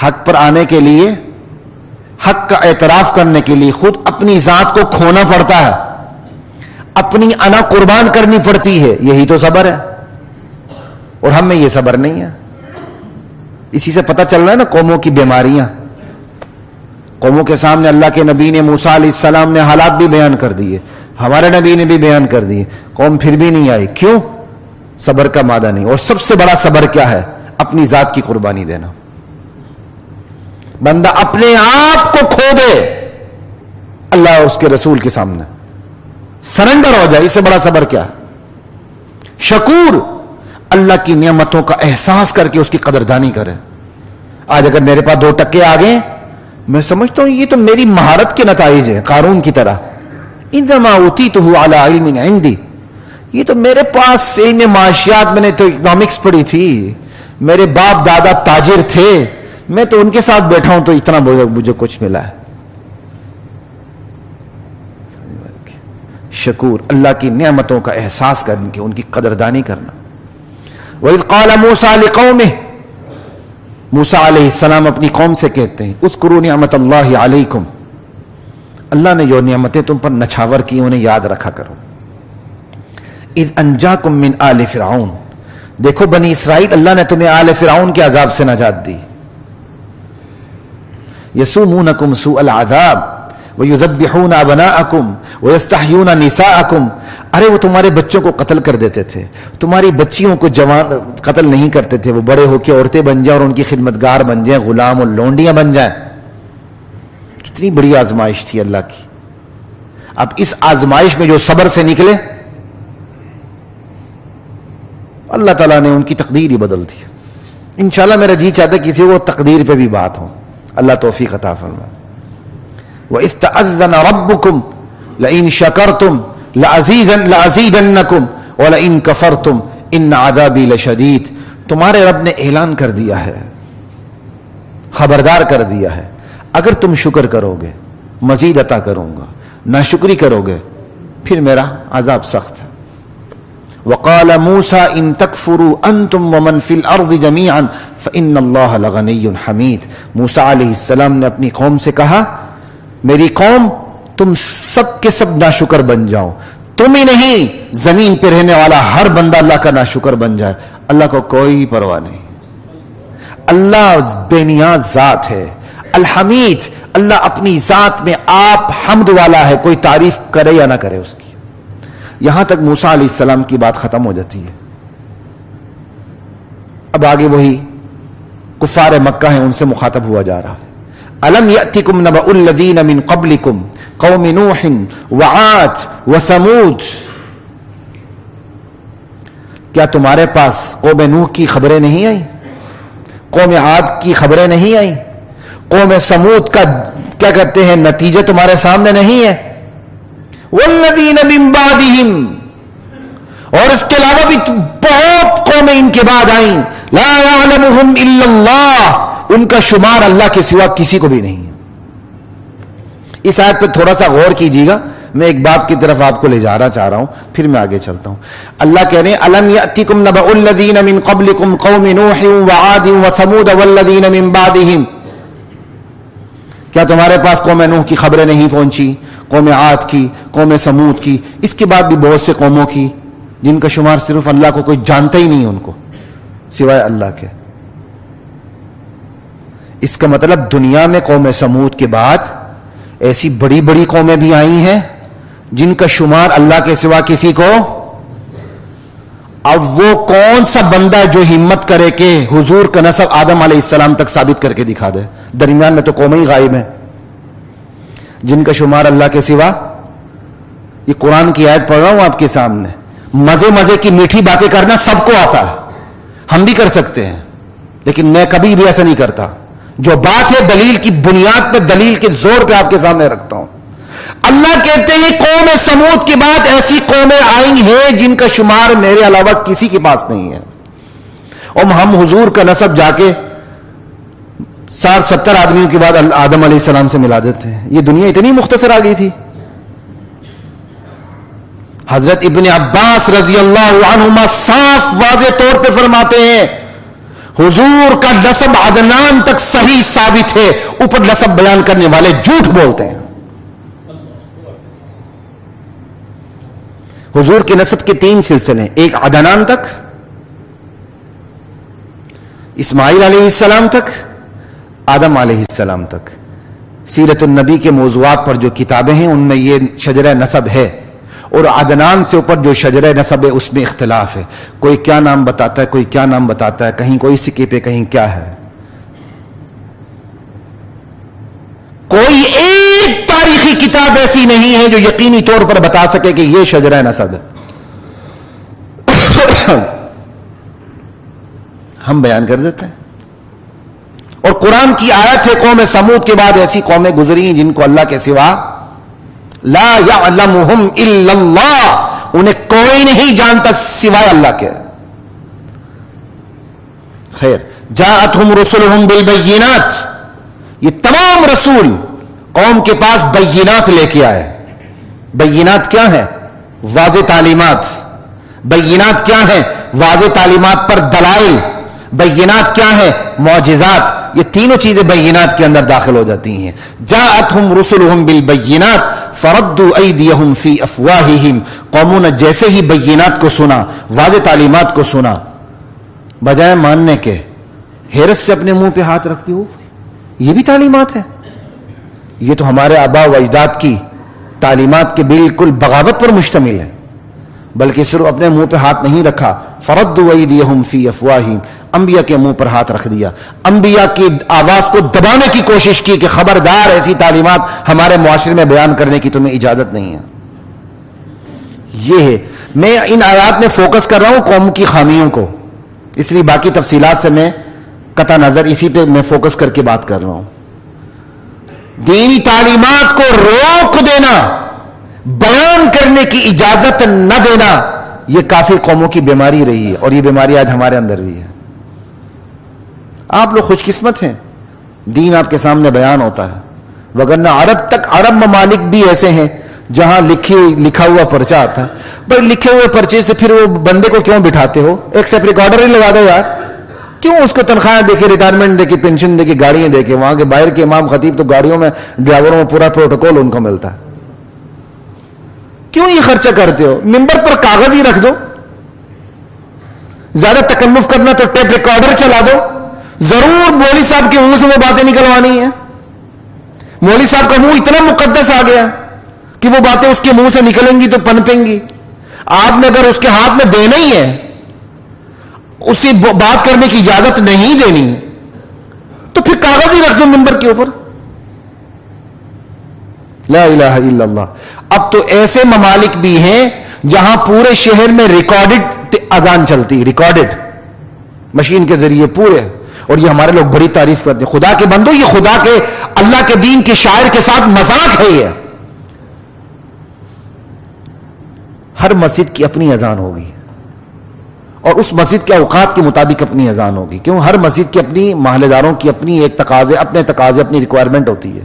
حق پر آنے کے لیے، حق کا اعتراف کرنے کے لیے خود اپنی ذات کو کھونا پڑتا ہے، اپنی انا قربان کرنی پڑتی ہے. یہی تو صبر ہے. اور ہم میں یہ صبر نہیں ہے. اسی سے پتہ چل رہا ہے نا قوموں کی بیماریاں. قوموں کے سامنے اللہ کے نبی نے، موسیٰ علیہ السلام نے حالات بھی بیان کر دیے، ہمارے نبی نے بھی بیان کر دیے، قوم پھر بھی نہیں آئی. کیوں؟ صبر کا مادہ نہیں. اور سب سے بڑا صبر کیا ہے؟ اپنی ذات کی قربانی دینا. بندہ اپنے آپ کو کھو دے اللہ اور اس کے رسول کے سامنے، سرنڈر ہو جائے. اس سے بڑا صبر کیا ہے؟ شکور، اللہ کی نعمتوں کا احساس کر کے اس کی قدردانی کرے. آج اگر میرے پاس 2 ٹکے آ گئے، میں سمجھتا ہوں یہ تو میری مہارت کے نتائج ہیں، قارون کی طرح. انما اوتیتہ علی علم عندی، یہ تو میرے پاس سے میں معاشیات، میں نے تو اکنامکس پڑھی تھی، میرے باپ دادا تاجر تھے، میں تو ان کے ساتھ بیٹھا ہوں تو اتنا مجھے کچھ ملا ہے. شکور، اللہ کی نعمتوں کا احساس کرنے کی، ان کی قدردانی کرنا. وَإِذْ قَالَ مُوسَىٰ لِقَوْمِهِ، موسیٰ علیہ السلام اپنی قوم سے کہتے ہیں اذکروا نعمت اللہ علیکم، اللہ نے جو نعمتیں تم پر نچھاور کی انہیں یاد رکھا کرو. اذ انجاکم من آل فرعون، دیکھو بنی اسرائیل، اللہ نے تمہیں آل فرعون کے عذاب سے نجات دی. یسومونکم سوء العذاب وَيُذَبِّحُونَ أَبْنَاءَكُمْ وَيَسْتَحْيُونَ نِسَاءَكُمْ، ارے وہ تمہارے بچوں کو قتل کر دیتے تھے، تمہاری بچیوں کو جوان قتل نہیں کرتے تھے، وہ بڑے ہو کے عورتیں بن جائیں اور ان کی خدمتگار بن جائیں، غلام اور لونڈیاں بن جائیں. کتنی بڑی آزمائش تھی اللہ کی. اب اس آزمائش میں جو صبر سے نکلے، اللہ تعالیٰ نے ان کی تقدیر ہی بدل دی. انشاءاللہ میرا جی چاہتا ہے کسی کو تقدیر پہ بھی بات ہو. اللہ توفیق عطا فرمائے. وَإِذْ تَأَذَّنَ رَبُّكُمْ لَئِن شَكَرْتُمْ لَأَزِيدَنَّكُمْ وَلَئِن كَفَرْتُمْ إِنَّ عَذَابِي لَشَدِيدٌ، تمہارے رب نے اعلان کر دیا ہے، خبردار کر دیا ہے، اگر تم شکر کرو گے مزید عطا کروں گا، ناشکری کرو گے پھر میرا عذاب سخت ہے. وَقَالَ مُوسَىٰ إِن تَكْفُرُوا أَنتُمْ وَمَنْ فِي الْأَرْضِ جَمِيعًا فَإِنَّ اللَّهَ لَغَنِيٌّ حَمِيدٌ. موسیٰ علیہ السلام نے اپنی قوم سے کہا میری قوم تم سب کے سب ناشکر بن جاؤ، تم ہی نہیں زمین پہ رہنے والا ہر بندہ اللہ کا ناشکر بن جائے. اللہ کو کوئی پرواہ نہیں. اللہ بے نیاز ذات ہے، الحمید، اللہ اپنی ذات میں آپ حمد والا ہے، کوئی تعریف کرے یا نہ کرے اس کی. یہاں تک موسیٰ علیہ السلام کی بات ختم ہو جاتی ہے. اب آگے وہی کفار مکہ ہیں، ان سے مخاطب ہوا جا رہا ہے. الم یأتکم نبأ الذین من قبلکم قوم نوح وعاد وثمود، کیا تمہارے پاس قوم نوح کی خبریں نہیں آئیں، قوم عاد کی خبریں نہیں آئیں، قوم سمود کا کیا کہتے ہیں نتیجہ تمہارے سامنے نہیں ہے. والذین من بعدہم، اور اس کے علاوہ بھی بہت قومیں ان کے بعد آئیں، لا یعلمہم الا اللہ، ان کا شمار اللہ کے سوا کسی کو بھی نہیں ہے. اس آیت پہ تھوڑا سا غور کیجیے گا، میں ایک بات کی طرف آپ کو لے جانا چاہ رہا ہوں، پھر میں آگے چلتا ہوں. اللہ کہہ رہے ہیں الم یأتکم نبأ الذین من قبلکم قوم نوح وعاد وثمود والذین من بعدہم، کیا تمہارے پاس قوم نوح کی خبریں نہیں پہنچی، قوم عاد کی، قوم سمود کی، اس کے بعد بھی بہت سے قوموں کی جن کا شمار صرف اللہ کو کوئی جانتا ہی نہیں ان کو سوائے اللہ کے. اس کا مطلب دنیا میں قوم سمود کے بعد ایسی بڑی بڑی قومیں بھی آئی ہیں جن کا شمار اللہ کے سوا کسی کو. اب وہ کون سا بندہ جو ہمت کرے کہ حضور کا نسب آدم علیہ السلام تک ثابت کر کے دکھا دے؟ درمیان میں تو قومیں ہی غائب ہیں جن کا شمار اللہ کے سوا. یہ قرآن کی آیت پڑھ رہا ہوں آپ کے سامنے. مزے مزے کی میٹھی باتیں کرنا سب کو آتا ہے، ہم بھی کر سکتے ہیں، لیکن میں کبھی بھی ایسا نہیں کرتا. جو بات ہے دلیل کی بنیاد پہ، دلیل کے زور پہ آپ کے سامنے رکھتا ہوں. اللہ کہتے ہیں قوم سمود کے بعد ایسی قومیں آئی ہیں جن کا شمار میرے علاوہ کسی کے پاس نہیں ہے، اور ہم حضور کا نسب جا کے 60-70 آدمیوں کے بعد آدم علیہ السلام سے ملا دیتے ہیں. یہ دنیا اتنی مختصر آ گئی تھی. حضرت ابن عباس رضی اللہ عنہما صاف واضح طور پہ فرماتے ہیں حضور کا نسب عدنان تک صحیح ثابت ہے، اوپر نسب بیان کرنے والے جھوٹ بولتے ہیں۔ حضور کے نسب کے 3 سلسلے، ایک عدنان تک، اسماعیل علیہ السلام تک، آدم علیہ السلام تک۔ سیرت النبی کے موضوعات پر جو کتابیں ہیں ان میں یہ شجرہ نسب ہے، اور عدنان سے اوپر جو شجرہ نسب ہے اس میں اختلاف ہے، کوئی کیا نام بتاتا ہے، کوئی کیا نام بتاتا ہے، کہیں کوئی سکے پہ کہیں کیا ہے۔ کوئی ایک تاریخی کتاب ایسی نہیں ہے جو یقینی طور پر بتا سکے کہ یہ شجرہ نسب ہے۔ ہم بیان کر دیتے ہیں، اور قرآن کی آیت ہے قوم سمود کے بعد ایسی قومیں گزری جن کو اللہ کے سوا لا یعلمہم الا اللہ، انہیں کوئی نہیں جانتا سوائے اللہ کے۔ خیر، جاءتہم رسلہم بالبینات، یہ تمام رسول قوم کے پاس بینات لے کے آئے۔ بینات کیا ہے؟ واضح تعلیمات۔ بینات کیا ہے؟ واضح تعلیمات پر دلائل۔ بینات کیا ہے؟ معجزات۔ یہ تینوں چیزیں بینات کے اندر داخل ہو جاتی ہیں۔ جاءتہم رسلہم بالبینات فردوا ایدیہم فی افواہہم، قوموں نے جیسے ہی بینات کو سنا، واضح تعلیمات کو سنا، بجائے ماننے کے حیرت سے اپنے منہ پہ ہاتھ رکھتی ہو، یہ بھی تعلیمات ہے؟ یہ تو ہمارے آباء و اجداد کی تعلیمات کے بالکل بغاوت پر مشتمل ہے۔ بلکہ صرف اپنے منہ پہ ہاتھ نہیں رکھا، فردوا ایدیہم فی افواہہم، انبیاء کے منہ پر ہاتھ رکھ دیا، انبیاء کی آواز کو دبانے کی کوشش کی کہ خبردار ایسی تعلیمات ہمارے معاشرے میں بیان کرنے کی تمہیں اجازت نہیں ہے۔ یہ ہے، میں ان آیات میں فوکس کر رہا ہوں قوم کی خامیوں کو، اس لیے باقی تفصیلات سے میں قطع نظر اسی پہ میں فوکس کر کے بات کر رہا ہوں۔ دینی تعلیمات کو روک دینا، بیان کرنے کی اجازت نہ دینا، یہ کافر قوموں کی بیماری رہی ہے، اور یہ بیماری آج ہمارے اندر بھی ہے۔ آپ لوگ خوش قسمت ہیں، دین آپ کے سامنے بیان ہوتا ہے، وگرنہ عرب ممالک بھی ایسے ہیں جہاں لکھا ہوا پرچہ آتا ہے۔ بھائی لکھے ہوئے پرچے سے پھر وہ بندے کو کیوں بٹھاتے ہو؟ ایک ٹیپ ریکارڈر ہی لگا دو یار، کیوں اس کو تنخواہیں دے کے، ریٹائرمنٹ دے کے، پینشن دے کے، گاڑیاں دے کے؟ وہاں کے باہر کے امام خطیب تو گاڑیوں میں، ڈرائیوروں میں پورا پروٹوکول ان کو ملتا ہے، کیوں یہ خرچہ کرتے ہو؟ ممبر پر کاغذ ہی رکھ دو، زیادہ تکلف کرنا تو ٹیپ ریکارڈر چلا دو۔ ضرور مولوی صاحب کے منہ سے وہ باتیں نکلوانی ہیں، مولوی صاحب کا منہ اتنا مقدس آ گیا کہ وہ باتیں اس کے منہ سے نکلیں گی تو پنپیں گی۔ آپ نے اگر اس کے ہاتھ میں دینا ہی ہے، اسی بات کرنے کی اجازت نہیں دینی، تو پھر کاغذ ہی رکھ دو ممبر کے اوپر۔ لا الہ الا اللہ۔ اب تو ایسے ممالک بھی ہیں جہاں پورے شہر میں ریکارڈڈ اذان چلتی، ریکارڈڈ مشین کے ذریعے پورے، اور یہ ہمارے لوگ بڑی تعریف کرتے ہیں۔ خدا کے بندو، یہ خدا کے، اللہ کے دین کے شاعر کے ساتھ مذاق ہے۔ یہ ہر مسجد کی اپنی اذان ہوگی، اور اس مسجد کے اوقات کے مطابق اپنی اذان ہوگی، کیوں؟ ہر مسجد کی اپنی، محلے داروں کی اپنی ایک تقاضے، اپنی ریکوائرمنٹ ہوتی ہے۔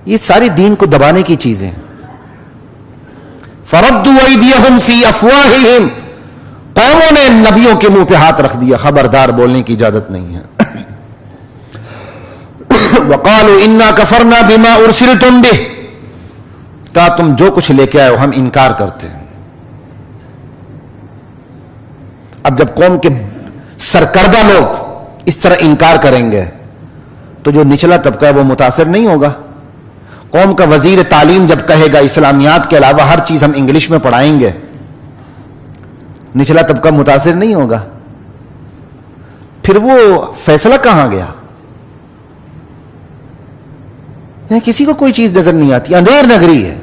یہ ساری دین کو دبانے کی چیزیں ہیں۔ فردوا ایدیہم فی افواہہم، قوموں نے نبیوں کے منہ پہ ہاتھ رکھ دیا، خبردار بولنے کی اجازت نہیں ہے۔ وقالوا انا کفرنا بما ارسلتم بہ، کہا تم جو کچھ لے کے آئے ہو ہم انکار کرتے ہیں۔ اب جب قوم کے سرکردہ لوگ اس طرح انکار کریں گے تو جو نچلا طبقہ ہے وہ متاثر نہیں ہوگا۔ قوم کا وزیر تعلیم جب کہے گا اسلامیات کے علاوہ ہر چیز ہم انگلش میں پڑھائیں گے، نچلا طبقہ متاثر نہیں ہوگا۔ پھر وہ فیصلہ کہاں گیا؟ کسی کو کوئی چیز نظر نہیں آتی، اندھیر نگری ہے۔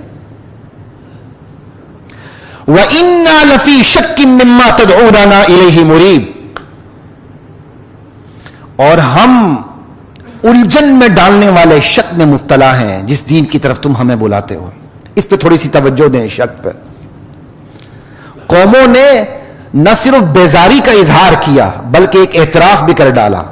وَإِنَّا لَفِي شَكٍّ مِّمَّا تَدْعُونَنَا إِلَيْهِ مُرِيبٍ، اور ہم الجھن میں ڈالنے والے شک میں مبتلا ہیں جس دین کی طرف تم ہمیں بلاتے ہو۔ اس پہ تھوڑی سی توجہ دیں، شک پہ۔ قوموں نے نہ صرف بیزاری کا اظہار کیا بلکہ ایک اعتراف بھی کر ڈالا،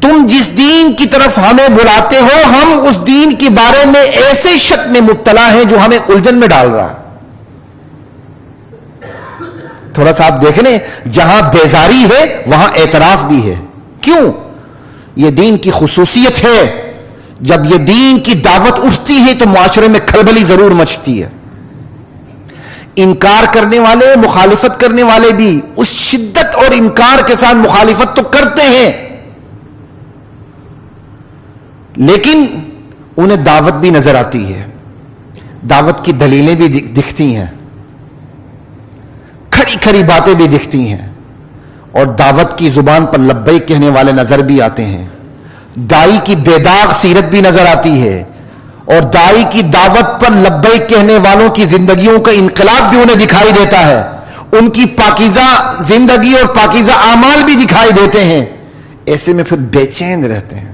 تم جس دین کی طرف ہمیں بلاتے ہو ہم اس دین کے بارے میں ایسے شک میں مبتلا ہیں جو ہمیں الجھن میں ڈال رہا ہے۔ تھوڑا سا آپ دیکھ لیں، جہاں بیزاری ہے وہاں اعتراف بھی ہے. کیوں؟ یہ دین کی خصوصیت ہے. جب یہ دین کی دعوت اٹھتی ہے تو معاشرے میں کھلبلی ضرور مچتی ہے. انکار کرنے والے، مخالفت کرنے والے بھی اس شدت اور انکار کے ساتھ مخالفت تو کرتے ہیں، لیکن انہیں دعوت بھی نظر آتی ہے، دعوت کی دلیلیں بھی دکھتی ہیں، کھری کھری باتیں بھی دکھتی ہیں، اور دعوت کی زبان پر لبیک کہنے والے نظر بھی آتے ہیں. دائی کی بے داغ سیرت بھی نظر آتی ہے، اور دائی کی دعوت پر لبیک کہنے والوں کی زندگیوں کا انقلاب بھی انہیں دکھائی دیتا ہے. ان کی پاکیزہ زندگی اور پاکیزہ اعمال بھی دکھائی دیتے ہیں. ایسے میں پھر بے چین رہتے ہیں.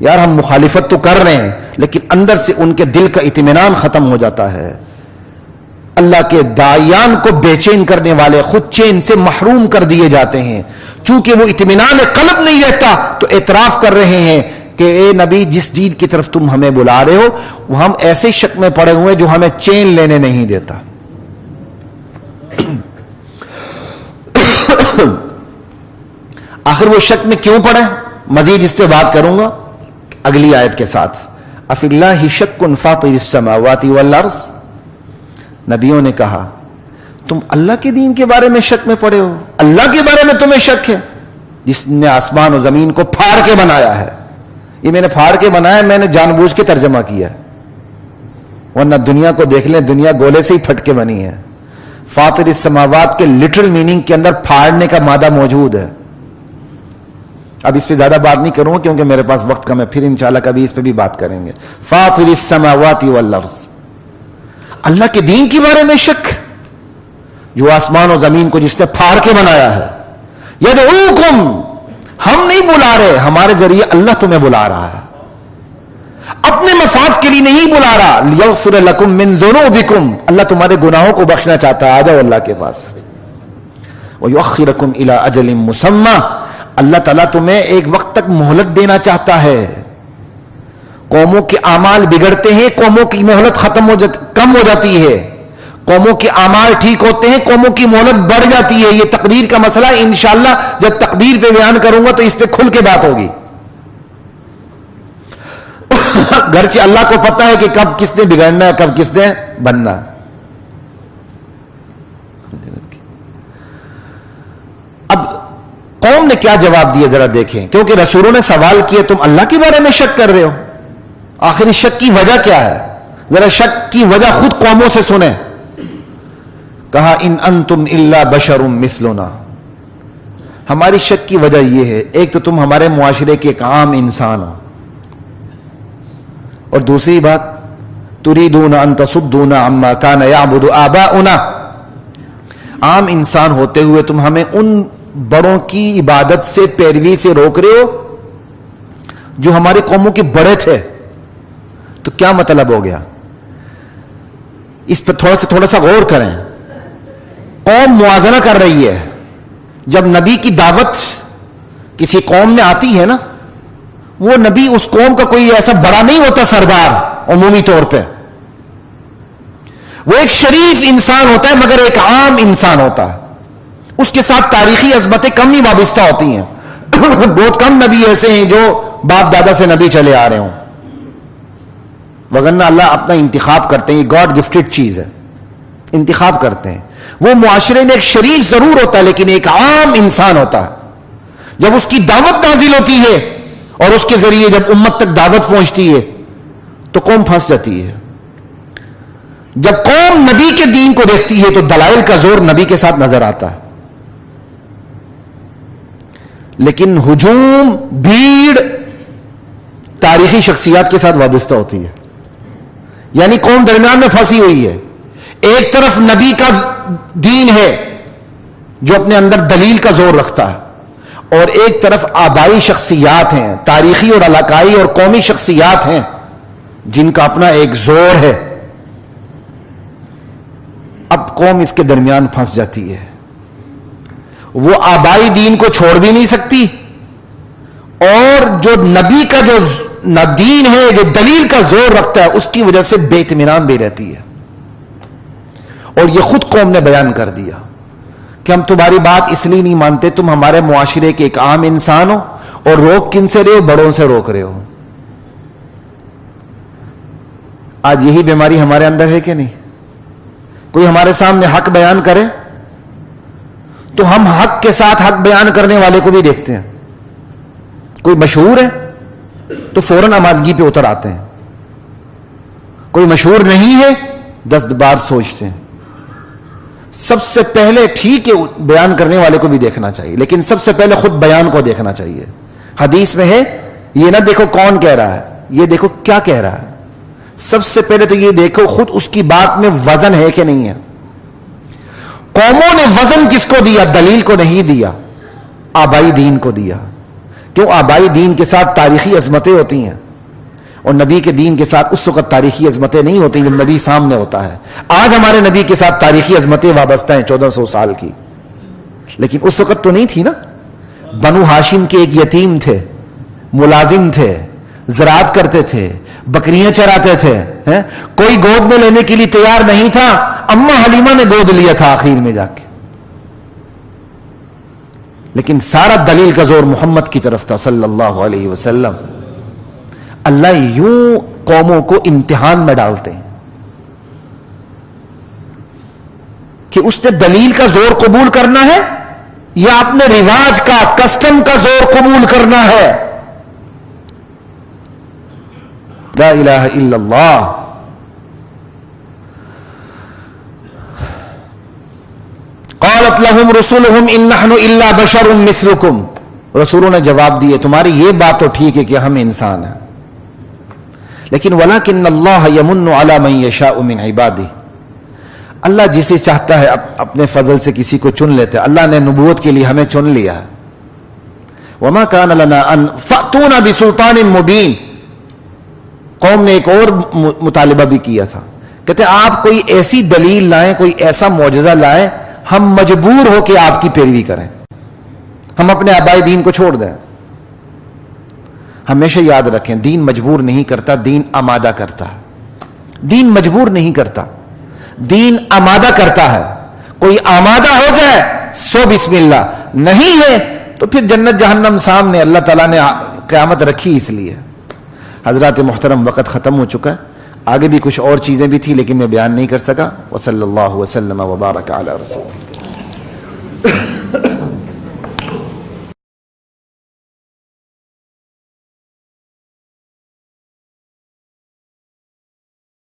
یار ہم مخالفت تو کر رہے ہیں لیکن اندر سے ان کے دل کا اطمینان ختم ہو جاتا ہے. اللہ کے داعیان کو بے چین کرنے والے خود چین سے محروم کر دیے جاتے ہیں. چونکہ وہ اطمینان قلب نہیں رہتا تو اعتراف کر رہے ہیں کہ اے نبی جس دین کی طرف تم ہمیں بلا رہے ہو وہ ہم ایسے شک میں پڑے ہوئے جو ہمیں چین لینے نہیں دیتا. آخر وہ شک میں کیوں پڑے؟ مزید اس پہ بات کروں گا اگلی آیت کے ساتھ. افی اللہ شک فاطر السماوات والارض. نبیوں نے کہا تم اللہ کے دین کے بارے میں شک میں پڑے ہو؟ اللہ کے بارے میں تمہیں شک ہے جس نے آسمان و زمین کو پھاڑ کے بنایا ہے. یہ میں نے پھاڑ کے بنایا، میں نے جان بوجھ کے ترجمہ کیا، ورنہ دنیا کو دیکھ لیں، دنیا گولے سے ہی پھٹ کے بنی ہے. فاطر السماوات کے لٹرل میننگ کے اندر پھاڑنے کا مادہ موجود ہے. اب اس پہ زیادہ بات نہیں کروں کیونکہ میرے پاس وقت کم ہے، پھر انشاءاللہ کبھی اس پہ بھی بات کریں گے. فاطر السماوات والارض، اللہ کے دین کے بارے میں شک، جو آسمان و زمین کو جس نے پھاڑ کے بنایا ہے. یدعوکم، ہم نہیں بلا رہے، ہمارے ذریعے اللہ تمہیں بلا رہا ہے، اپنے مفاد کے لیے نہیں بلا رہا. لیغفر لکم من ذنوبکم، اللہ تمہارے گناہوں کو بخشنا چاہتا ہے، آ جاؤ اللہ کے پاس. ویؤخرکم الی اجل مسمی، اللہ تعالیٰ تمہیں ایک وقت تک مہلت دینا چاہتا ہے. قوموں کے اعمال بگڑتے ہیں، قوموں کی مہلت کم ہو جاتی ہے. قوموں کے اعمال ٹھیک ہوتے ہیں، قوموں کی مہلت بڑھ جاتی ہے. یہ تقدیر کا مسئلہ ہے، انشاءاللہ جب تقدیر پہ بیان کروں گا تو اس پہ کھل کے بات ہوگی. گرچہ اللہ کو پتا ہے کہ کب کس نے بگڑنا ہے، کب کس نے بننا. اب قوم نے کیا جواب دیا ذرا دیکھیں، کیونکہ رسولوں نے سوال کیا تم اللہ کے بارے میں شک کر رہے ہو، آخر اس شک کی وجہ کیا ہے؟ ذرا شک کی وجہ خود قوموں سے سنیں. کہا ان انتم الا بشر مثلنا، ہماری شک کی وجہ یہ ہے، ایک تو تم ہمارے معاشرے کے ایک عام انسان ہو، اور دوسری بات تريدون ان تصدونا عما كان يعبد آباؤنا، عام انسان ہوتے ہوئے تم ہمیں ان بڑوں کی عبادت سے پیروی سے روک رہے ہو جو ہمارے قوموں کے بڑے تھے. تو کیا مطلب ہو گیا؟ اس پہ تھوڑا سا غور کریں. قوم موازنہ کر رہی ہے، جب نبی کی دعوت کسی قوم میں آتی ہے نا، وہ نبی اس قوم کا کوئی ایسا بڑا نہیں ہوتا سردار عمومی طور پہ، وہ ایک شریف انسان ہوتا ہے مگر ایک عام انسان ہوتا ہے. اس کے ساتھ تاریخی عظمتیں کم ہی وابستہ ہوتی ہیں. بہت کم نبی ایسے ہیں جو باپ دادا سے نبی چلے آ رہے ہوں، وگرنہ اللہ اپنا انتخاب کرتے ہیں. یہ گاڈ گفٹڈ چیز ہے، انتخاب کرتے ہیں. وہ معاشرے میں ایک شریف ضرور ہوتا ہے لیکن ایک عام انسان ہوتا ہے. جب اس کی دعوت نازل ہوتی ہے اور اس کے ذریعے جب امت تک دعوت پہنچتی ہے تو قوم پھنس جاتی ہے. جب قوم نبی کے دین کو دیکھتی ہے تو دلائل کا زور نبی کے ساتھ نظر آتا ہے، لیکن ہجوم بھیڑ تاریخی شخصیات کے ساتھ وابستہ ہوتی ہے. یعنی قوم درمیان میں پھنسی ہوئی ہے. ایک طرف نبی کا دین ہے جو اپنے اندر دلیل کا زور رکھتا ہے، اور ایک طرف آبائی شخصیات ہیں، تاریخی اور علاقائی اور قومی شخصیات ہیں جن کا اپنا ایک زور ہے. اب قوم اس کے درمیان پھنس جاتی ہے. وہ آبائی دین کو چھوڑ بھی نہیں سکتی، اور جو نبی کا جو دین ہے جو دلیل کا زور رکھتا ہے اس کی وجہ سے بے اطمینان بھی رہتی ہے. اور یہ خود قوم نے بیان کر دیا کہ ہم تمہاری بات اس لیے نہیں مانتے، تم ہمارے معاشرے کے ایک عام انسان ہو اور روک کن سے رہے ہو؟ بڑوں سے روک رہے ہو۔ آج یہی بیماری ہمارے اندر ہے کہ نہیں؟ کوئی ہمارے سامنے حق بیان کرے تو ہم حق کے ساتھ حق بیان کرنے والے کو بھی دیکھتے ہیں۔ کوئی مشہور ہے تو فوراً آمادگی پہ اتر آتے ہیں، کوئی مشہور نہیں ہے 10 بار سوچتے ہیں۔ سب سے پہلے ٹھیک ہے بیان کرنے والے کو بھی دیکھنا چاہیے، لیکن سب سے پہلے خود بیان کو دیکھنا چاہیے۔ حدیث میں ہے یہ نہ دیکھو کون کہہ رہا ہے، یہ دیکھو کیا کہہ رہا ہے۔ سب سے پہلے تو یہ دیکھو خود اس کی بات میں وزن ہے کہ نہیں ہے۔ قوموں نے وزن کس کو دیا؟ دلیل کو نہیں دیا، آبائی دین کو دیا۔ کیوں؟ آبائی دین کے ساتھ تاریخی عظمتیں ہوتی ہیں، اور نبی کے دین کے ساتھ اس وقت تاریخی عظمتیں نہیں ہوتی جب نبی سامنے ہوتا ہے۔ آج ہمارے نبی کے ساتھ تاریخی عظمتیں وابستہ ہیں 1400 سال کی، لیکن اس وقت تو نہیں تھی نا۔ بنو ہاشم کے ایک یتیم تھے، ملازم تھے، زراعت کرتے تھے، بکریاں چراتے تھے، کوئی گود میں لینے کے لیے تیار نہیں تھا، اماں حلیمہ نے گود لیا تھا آخر میں جا کے۔ لیکن سارا دلیل کا زور محمد کی طرف تھا صلی اللہ علیہ وسلم۔ اللہ یوں قوموں کو امتحان میں ڈالتے ہیں کہ اس نے دلیل کا زور قبول کرنا ہے یا اپنے رواج کا، کسٹم کا زور قبول کرنا ہے۔ لا الہ الا اللہ۔ قالت لهم رسلهم ان نحن الا بشر مثلكم، رسولوں نے جواب دیے تمہاری یہ بات تو ٹھیک ہے کہ ہم انسان ہیں، لیکن ولکن اللہ یمن علی من یشاء من عبادہ، اللہ جسے چاہتا ہے اپنے فضل سے کسی کو چن لیتا ہے۔ اللہ نے نبوت کے لیے ہمیں چن لیا۔ وما کان لنا ان فاتونا بسلطان مبین، قوم نے ایک اور مطالبہ بھی کیا تھا، کہتے آپ کوئی ایسی دلیل لائیں، کوئی ایسا معجزہ لائیں ہم مجبور ہو کہ آپ کی پیروی کریں، ہم اپنے آبائی دین کو چھوڑ دیں۔ ہمیشہ یاد رکھیں دین مجبور نہیں کرتا، دین آمادہ کرتا ہے۔ دین مجبور نہیں کرتا، دین آمادہ کرتا ہے۔ کوئی آمادہ ہو جائے سو بسم اللہ، نہیں ہے تو پھر جنت جہنم سامنے اللہ تعالیٰ نے قیامت رکھی اس لیے۔ حضرات محترم، وقت ختم ہو چکا ہے، آگے بھی کچھ اور چیزیں بھی تھی لیکن میں بیان نہیں کر سکا۔ وصلی اللہ وسلم وبارک علی رسول۔